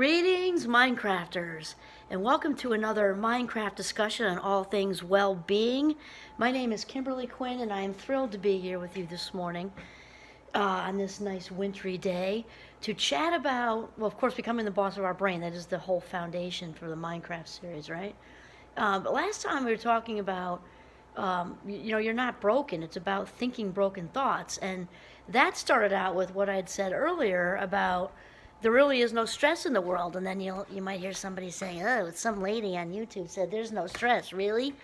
Greetings, Mindcrafters, and welcome to another Mindcraft discussion on all things well-being. My name is Kimberly Quinn, and I am thrilled to be here with you this morning on this nice wintry day to chat about, well, of course, becoming the boss of our brain. That is the whole foundation for the Mindcraft series, right? But last time we were talking about, you're not broken. It's about thinking broken thoughts, and that started out with what I'd said earlier about there really is no stress in the world, and then you might hear somebody saying, "Oh, some lady on YouTube said there's no stress." Really?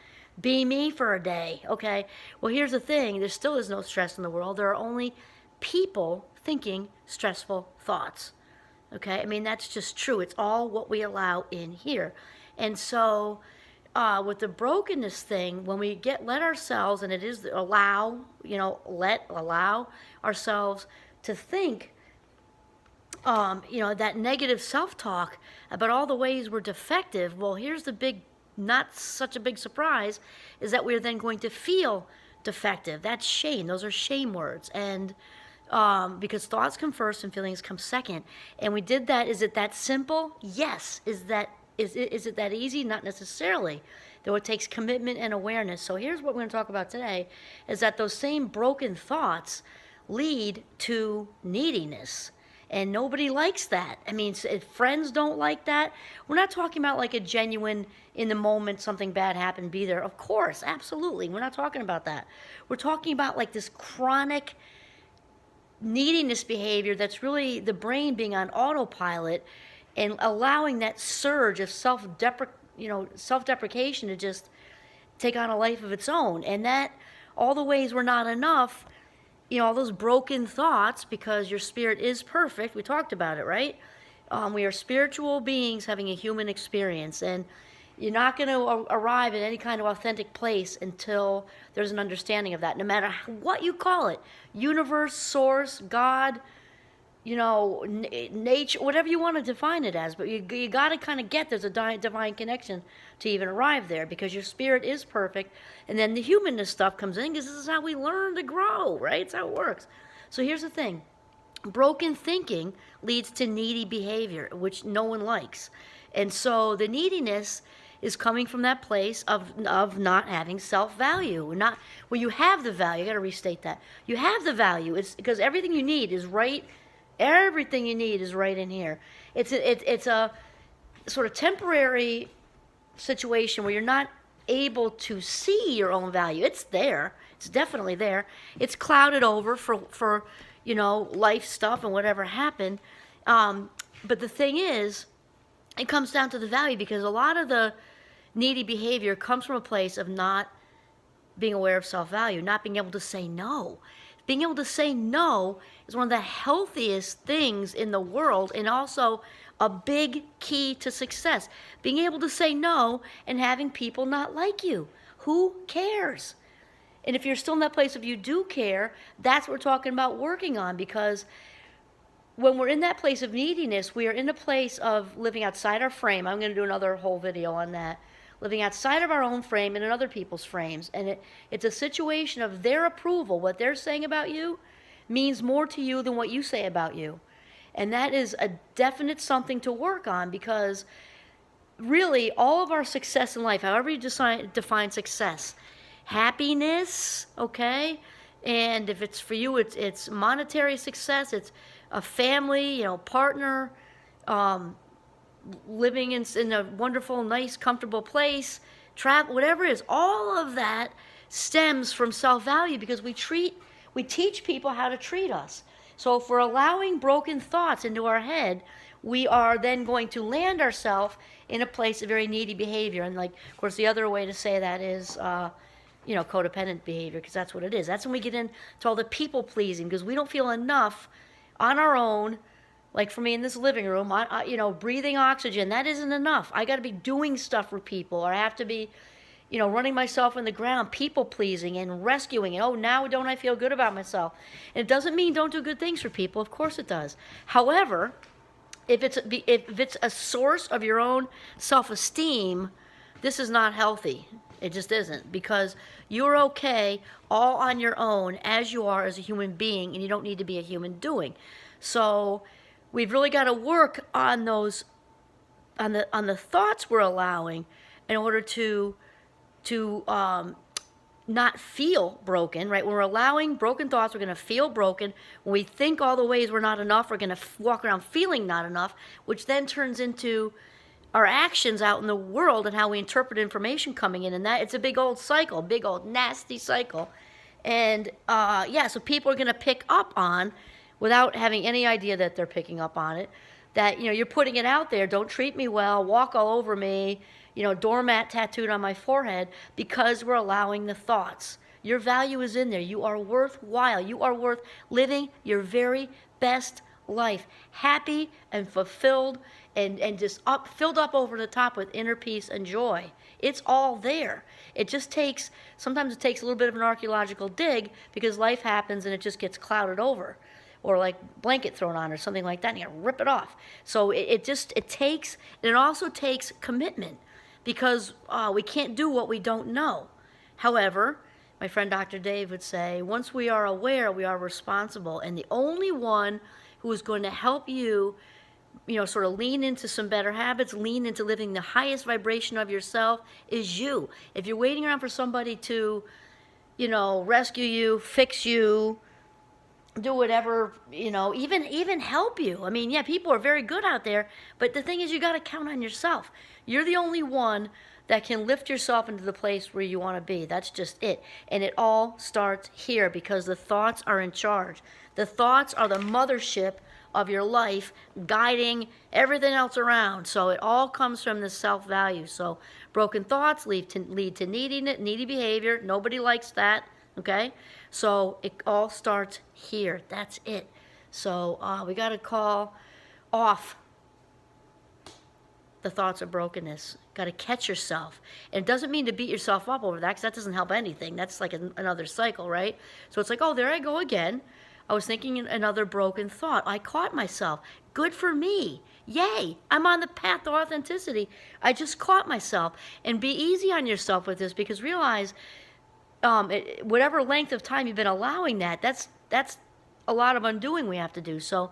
Be me for a day, okay? Well, here's the thing: there still is no stress in the world. There are only people thinking stressful thoughts. Okay? I mean, that's just true. It's all what we allow in here, and so with the brokenness thing, when we let ourselves, and it is allow ourselves to think. That negative self-talk about all the ways we're defective. Well, here's the big, not such a big surprise, is that we're then going to feel defective. That's shame. Those are shame words. And because thoughts come first and feelings come second. And we did that. Is it that simple? Yes. Is it that easy? Not necessarily. Though it takes commitment and awareness. So here's what we're going to talk about today, is that those same broken thoughts lead to neediness. And nobody likes that. I mean, if friends don't like that, we're not talking about like a genuine, in the moment, something bad happened, be there. Of course, absolutely. We're not talking about that. We're talking about like this chronic neediness behavior that's really the brain being on autopilot and allowing that surge of self-deprecation to just take on a life of its own. And that, all the ways we're not enough, all those broken thoughts, because your spirit is perfect. We talked about it, right? We are spiritual beings having a human experience, and you're not going to arrive at any kind of authentic place until there's an understanding of that, no matter what you call it. Universe, source, God, nature, whatever you want to define it as. But you got to kind of get there's a divine connection to even arrive there, because your spirit is perfect. And then the humanness stuff comes in, because this is how we learn to grow, right? It's how it works. So here's the thing. Broken thinking leads to needy behavior, which no one likes. And so the neediness is coming from that place of not having self-value. You have the value. I got to restate that. You have the value. It's because everything you need is right. Everything you need is right in here. It's a sort of temporary situation where you're not able to see your own value. It's there. It's definitely there. It's clouded over for life stuff and whatever happened. But the thing is, it comes down to the value, because a lot of the needy behavior comes from a place of not being aware of self-value, not being able to say no. Being able to say no is one of the healthiest things in the world, and also a big key to success. Being able to say no and having people not like you. Who cares? And if you're still in that place of you do care, that's what we're talking about working on, because when we're in that place of neediness, we are in a place of living outside our frame. I'm going to do another whole video on that. Living outside of our own frame and in other people's frames. And it's a situation of their approval. What they're saying about you means more to you than what you say about you. And that is a definite something to work on, because really all of our success in life, however you define success, happiness, okay? And if it's for you, it's monetary success, it's a family, partner, living in a wonderful, nice, comfortable place, travel, whatever it is, all of that stems from self-value, because we teach people how to treat us. So if we're allowing broken thoughts into our head, we are then going to land ourselves in a place of very needy behavior. And of course, the other way to say that is, codependent behavior, because that's what it is. That's when we get into all the people-pleasing, because we don't feel enough on our own. Like for me in this living room, breathing oxygen, that isn't enough. I got to be doing stuff for people, or I have to be, running myself in the ground, people pleasing and rescuing. And, oh, now don't I feel good about myself? And it doesn't mean don't do good things for people. Of course it does. However, if it's a source of your own self-esteem, this is not healthy. It just isn't, because you're okay all on your own as you are as a human being, and you don't need to be a human doing. So we've really got to work on those on the thoughts we're allowing in order to not feel broken, right? When we're allowing broken thoughts, we're going to feel broken. When we think all the ways we're not enough, we're going to walk around feeling not enough, which then turns into our actions out in the world and how we interpret information coming in. And that it's a big old cycle, big old nasty cycle. And so people are going to pick up on, without having any idea that they're picking up on it, that, you're putting it out there. Don't treat me well, walk all over me, doormat tattooed on my forehead, because we're allowing the thoughts. Your value is in there. You are worthwhile. You are worth living your very best life, happy and fulfilled, and just filled up over the top with inner peace and joy. It's all there. Sometimes it takes a little bit of an archaeological dig, because life happens and it just gets clouded over, or like blanket thrown on or something like that, and you gotta rip it off. So it also takes commitment, because we can't do what we don't know. However, my friend Dr. Dave would say, once we are aware, we are responsible, and the only one who is going to help you, sort of lean into some better habits, lean into living the highest vibration of yourself, is you. If you're waiting around for somebody to, rescue you, fix you, do whatever, even help you. I mean, yeah, people are very good out there, but the thing is, you got to count on yourself. You're the only one that can lift yourself into the place where you want to be. That's just it. And it all starts here, because the thoughts are in charge. The thoughts are the mothership of your life, guiding everything else around. So it all comes from the self-value. So broken thoughts lead to needy behavior. Nobody likes that. Okay? So it all starts here. That's it. So we got to call off the thoughts of brokenness. Got to catch yourself. And it doesn't mean to beat yourself up over that, because that doesn't help anything. That's like another cycle, right? So it's like, oh, there I go again. I was thinking another broken thought. I caught myself. Good for me. Yay. I'm on the path to authenticity. I just caught myself. And be easy on yourself with this, because realize whatever length of time you've been allowing that's a lot of undoing we have to do. So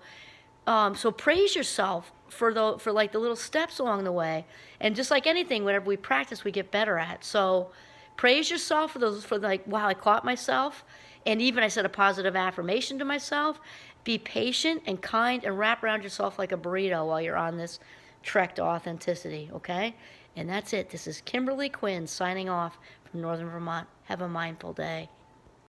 praise yourself for the little steps along the way. And just like anything, whenever we practice, we get better at. So praise yourself wow, I caught myself. And even I said a positive affirmation to myself. Be patient and kind, and wrap around yourself like a burrito while you're on this trek to authenticity, okay? And that's it. This is Kimberly Quinn signing off from Northern Vermont. Have a mindful day.